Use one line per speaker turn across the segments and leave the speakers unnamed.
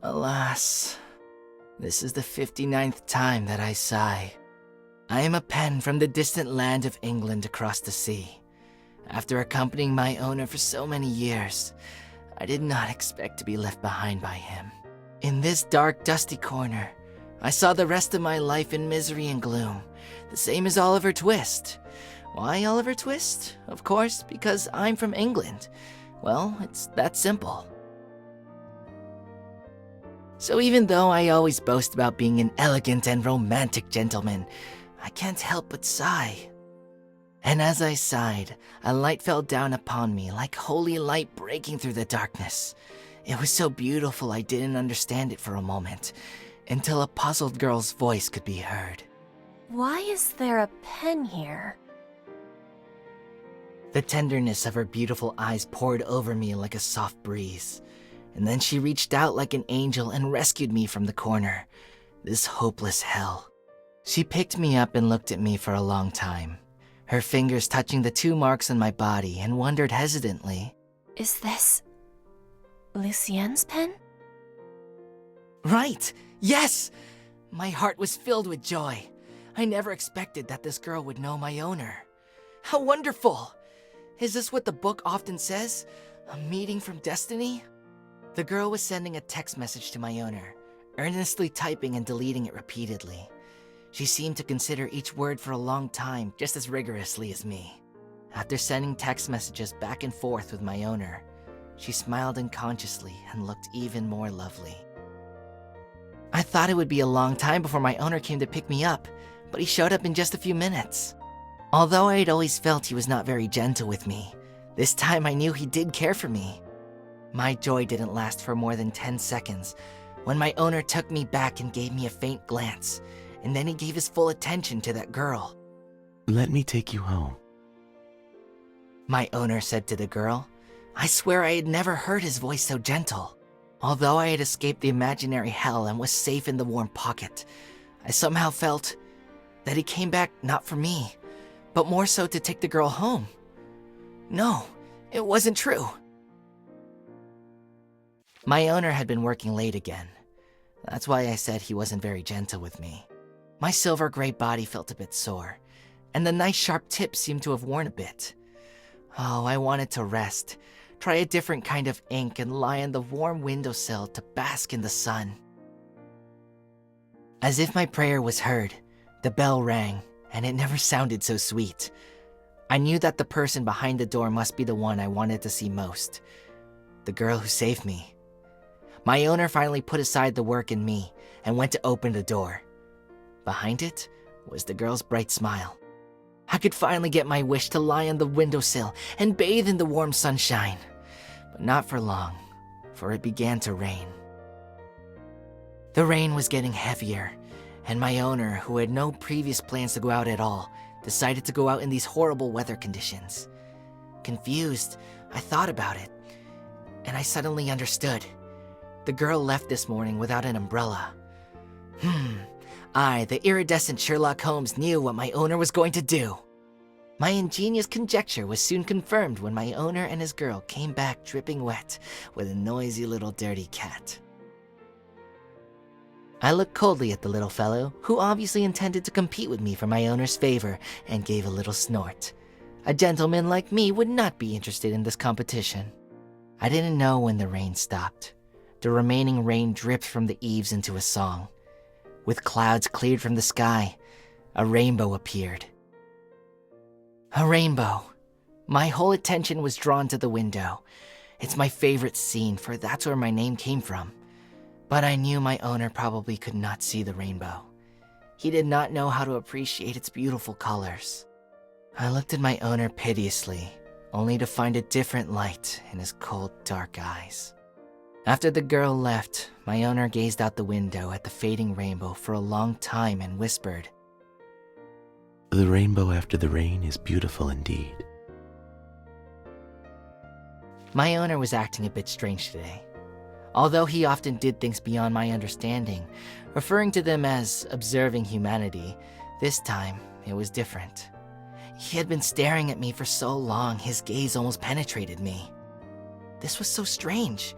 Alas, this is the 59th time that I sigh. I am a pen from the distant land of England across the sea. After accompanying my owner for so many years, I did not expect to be left behind by him. In this dark, dusty corner, I saw the rest of my life in misery and gloom, the same as Oliver Twist. Why Oliver Twist? Of course, because I'm from England. Well, it's that simple. So even though I always boast about being an elegant and romantic gentleman, I can't help but sigh. And as I sighed, a light fell down upon me like holy light breaking through the darkness. It was so beautiful I didn't understand it for a moment, until a puzzled girl's voice could be heard.
Why is there a pen here?
The tenderness of her beautiful eyes poured over me like a soft breeze, and then she reached out like an angel and rescued me from the corner, this hopeless hell. She picked me up and looked at me for a long time, her fingers touching the 2 marks on my body, and wondered hesitantly,
Is this Lucien's pen?
Right! Yes! My heart was filled with joy. I never expected that this girl would know my owner. How wonderful! Is this what the book often says? A meeting from destiny? The girl was sending a text message to my owner, earnestly typing and deleting it repeatedly. She seemed to consider each word for a long time, just as rigorously as me. After sending text messages back and forth with my owner, she smiled unconsciously and looked even more lovely. I thought it would be a long time before my owner came to pick me up, but he showed up in just a few minutes. Although I had always felt he was not very gentle with me, this time I knew he did care for me. My joy didn't last for more than 10 seconds, when my owner took me back and gave me a faint glance, and then he gave his full attention to that girl.
Let me take you home.
My owner said to the girl. I swear I had never heard his voice so gentle. Although I had escaped the imaginary hell and was safe in the warm pocket, I somehow felt that he came back not for me, but more so to take the girl home. No, it wasn't true. My owner had been working late again. That's why I said he wasn't very gentle with me. My silver gray body felt a bit sore, and the nice sharp tip seemed to have worn a bit. Oh, I wanted to rest, try a different kind of ink, and lie on the warm windowsill to bask in the sun. As if my prayer was heard, the bell rang, and it never sounded so sweet. I knew that the person behind the door must be the one I wanted to see most, the girl who saved me. My owner finally put aside the work in me and went to open the door. Behind it was the girl's bright smile. I could finally get my wish to lie on the windowsill and bathe in the warm sunshine. But not for long, for it began to rain. The rain was getting heavier, and my owner, who had no previous plans to go out at all, decided to go out in these horrible weather conditions. Confused, I thought about it, and I suddenly understood. The girl left this morning without an umbrella. I, the iridescent Sherlock Holmes, knew what my owner was going to do. My ingenious conjecture was soon confirmed when my owner and his girl came back dripping wet with a noisy little dirty cat. I looked coldly at the little fellow, who obviously intended to compete with me for my owner's favor, and gave a little snort. A gentleman like me would not be interested in this competition. I didn't know when the rain stopped. The remaining rain dripped from the eaves into a song. With clouds cleared from the sky, a rainbow appeared. A rainbow. My whole attention was drawn to the window. It's my favorite scene, for that's where my name came from. But I knew my owner probably could not see the rainbow. He did not know how to appreciate its beautiful colors. I looked at my owner piteously, only to find a different light in his cold, dark eyes. After the girl left, my owner gazed out the window at the fading rainbow for a long time and whispered,
The rainbow after the rain is beautiful indeed.
My owner was acting a bit strange today. Although he often did things beyond my understanding, referring to them as observing humanity, this time it was different. He had been staring at me for so long, his gaze almost penetrated me. This was so strange.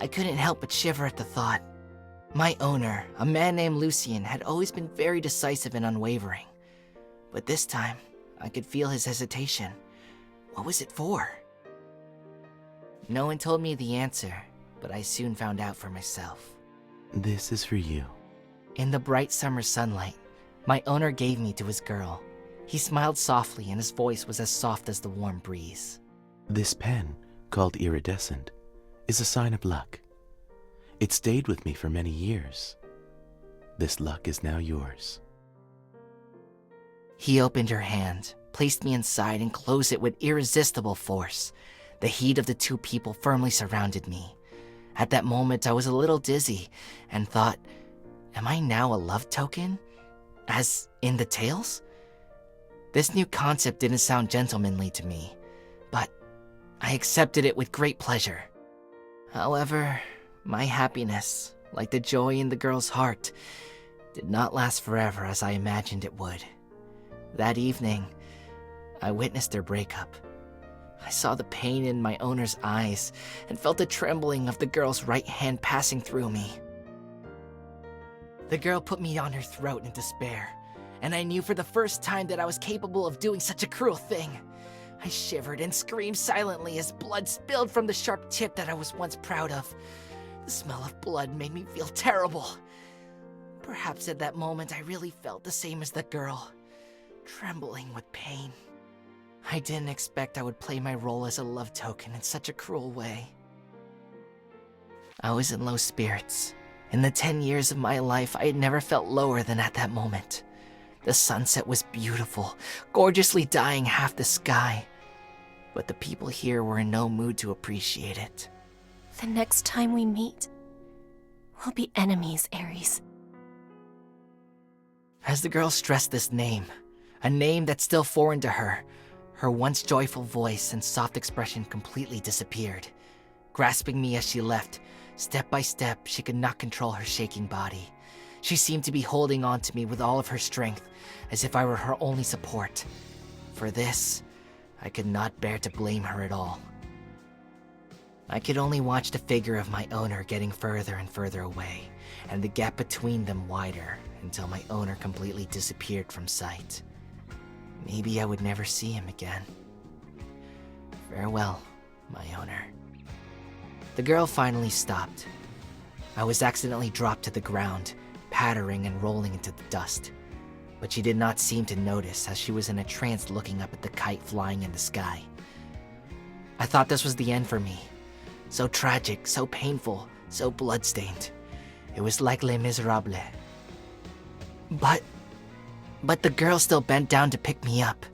I couldn't help but shiver at the thought. My owner, a man named Lucien, had always been very decisive and unwavering. But this time, I could feel his hesitation. What was it for? No one told me the answer, but I soon found out for myself.
This is for you.
In the bright summer sunlight, my owner gave me to his girl. He smiled softly and his voice was as soft as the warm breeze.
This pen, called iridescent, is a sign of luck. It stayed with me for many years. This luck is now yours.
He opened her hand, placed me inside, and closed it with irresistible force. The heat of the two people firmly surrounded me. At that moment, I was a little dizzy and thought, am I now a love token? As in the tales? This new concept didn't sound gentlemanly to me, but I accepted it with great pleasure. However, my happiness, like the joy in the girl's heart, did not last forever as I imagined it would. That evening, I witnessed their breakup. I saw the pain in my owner's eyes and felt the trembling of the girl's right hand passing through me. The girl put me on her throat in despair, and I knew for the first time that I was capable of doing such a cruel thing. I shivered and screamed silently as blood spilled from the sharp tip that I was once proud of. The smell of blood made me feel terrible. Perhaps at that moment I really felt the same as the girl, trembling with pain. I didn't expect I would play my role as a love token in such a cruel way. I was in low spirits. In the 10 years of my life, I had never felt lower than at that moment. The sunset was beautiful, gorgeously dyeing half the sky. But the people here were in no mood to appreciate it.
The next time we meet, we'll be enemies, Ares.
As the girl stressed this name, a name that's still foreign to her, her once joyful voice and soft expression completely disappeared. Grasping me as she left, step by step, she could not control her shaking body. She seemed to be holding on to me with all of her strength, as if I were her only support. For this, I could not bear to blame her at all. I could only watch the figure of my owner getting further and further away, and the gap between them wider until my owner completely disappeared from sight. Maybe I would never see him again. Farewell, my owner. The girl finally stopped. I was accidentally dropped to the ground, pattering and rolling into the dust. But she did not seem to notice as she was in a trance looking up at the kite flying in the sky. I thought this was the end for me. So tragic, so painful, so bloodstained. It was like Les Miserables. But the girl still bent down to pick me up.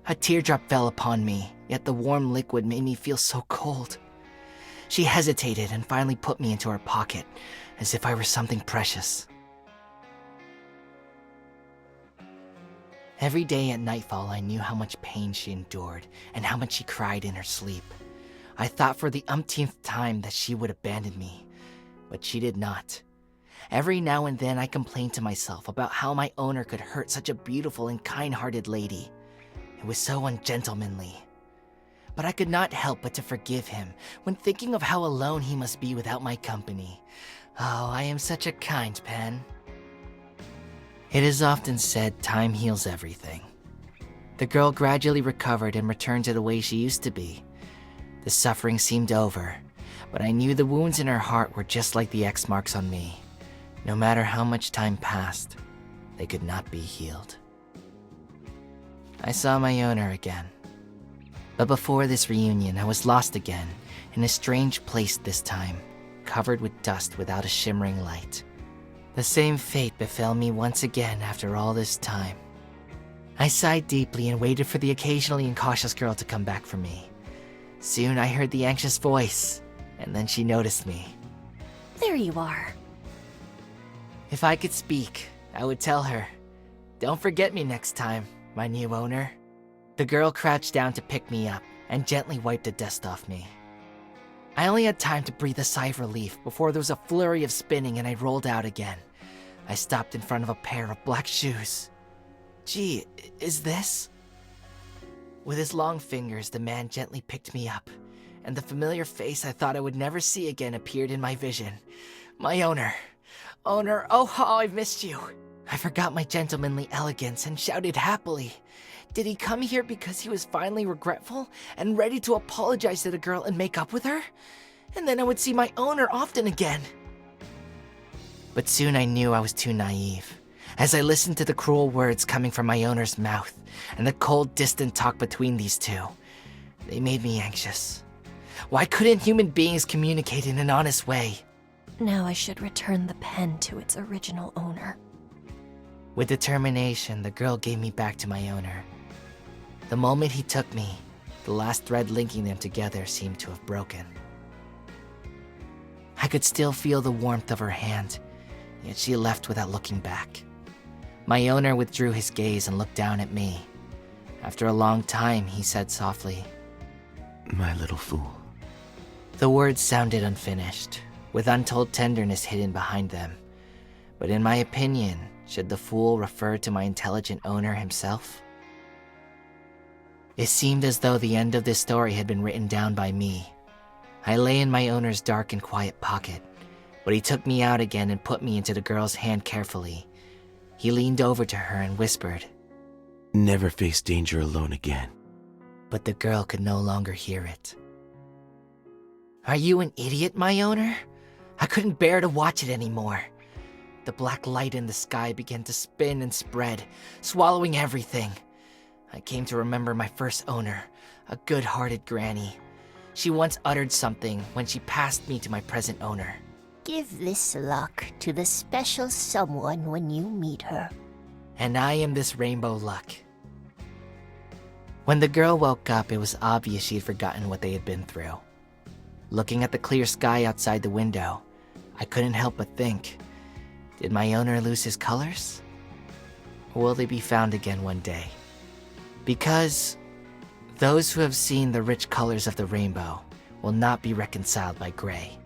A teardrop fell upon me, yet the warm liquid made me feel so cold. She hesitated and finally put me into her pocket, as if I were something precious. Every day at nightfall, I knew how much pain she endured and how much she cried in her sleep. I thought for the umpteenth time that she would abandon me, but she did not. Every now and then I complained to myself about how my owner could hurt such a beautiful and kind-hearted lady. It was so ungentlemanly. But I could not help but to forgive him when thinking of how alone he must be without my company. Oh, I am such a kind pen. It is often said time heals everything. The girl gradually recovered and returned to the way she used to be. The suffering seemed over, but I knew the wounds in her heart were just like the X marks on me. No matter how much time passed, they could not be healed. I saw my owner again. But before this reunion, I was lost again, in a strange place this time, covered with dust without a shimmering light. The same fate befell me once again after all this time. I sighed deeply and waited for the occasionally incautious girl to come back for me. Soon I heard the anxious voice, and then she noticed me.
There you are.
If I could speak, I would tell her, "Don't forget me next time, my new owner." The girl crouched down to pick me up and gently wiped the dust off me. I only had time to breathe a sigh of relief before there was a flurry of spinning and I rolled out again. I stopped in front of a pair of black shoes. Gee, is this? With his long fingers, the man gently picked me up, and the familiar face I thought I would never see again appeared in my vision. My owner. Owner, oh how I've missed you. I forgot my gentlemanly elegance and shouted happily. Did he come here because he was finally regretful and ready to apologize to the girl and make up with her? And then I would see my owner often again. But soon I knew I was too naive, as I listened to the cruel words coming from my owner's mouth and the cold, distant talk between these two. They made me anxious. Why couldn't human beings communicate in an honest way?
Now I should return the pen to its original owner.
With determination, the girl gave me back to my owner. The moment he took me, the last thread linking them together seemed to have broken. I could still feel the warmth of her hand, yet she left without looking back. My owner withdrew his gaze and looked down at me. After a long time, he said softly,
My little fool.
The words sounded unfinished, with untold tenderness hidden behind them. But in my opinion, should the fool refer to my intelligent owner himself? It seemed as though the end of this story had been written down by me. I lay in my owner's dark and quiet pocket, but he took me out again and put me into the girl's hand carefully. He leaned over to her and whispered,
Never face danger alone again.
But the girl could no longer hear it. Are you an idiot, my owner? I couldn't bear to watch it anymore. The black light in the sky began to spin and spread, swallowing everything. I came to remember my first owner, a good-hearted granny. She once uttered something when she passed me to my present owner.
Give this luck to the special someone when you meet her.
And I am this rainbow luck. When the girl woke up, it was obvious she had forgotten what they had been through. Looking at the clear sky outside the window, I couldn't help but think, did my owner lose his colors? Or will they be found again one day? Because those who have seen the rich colors of the rainbow will not be reconciled by gray.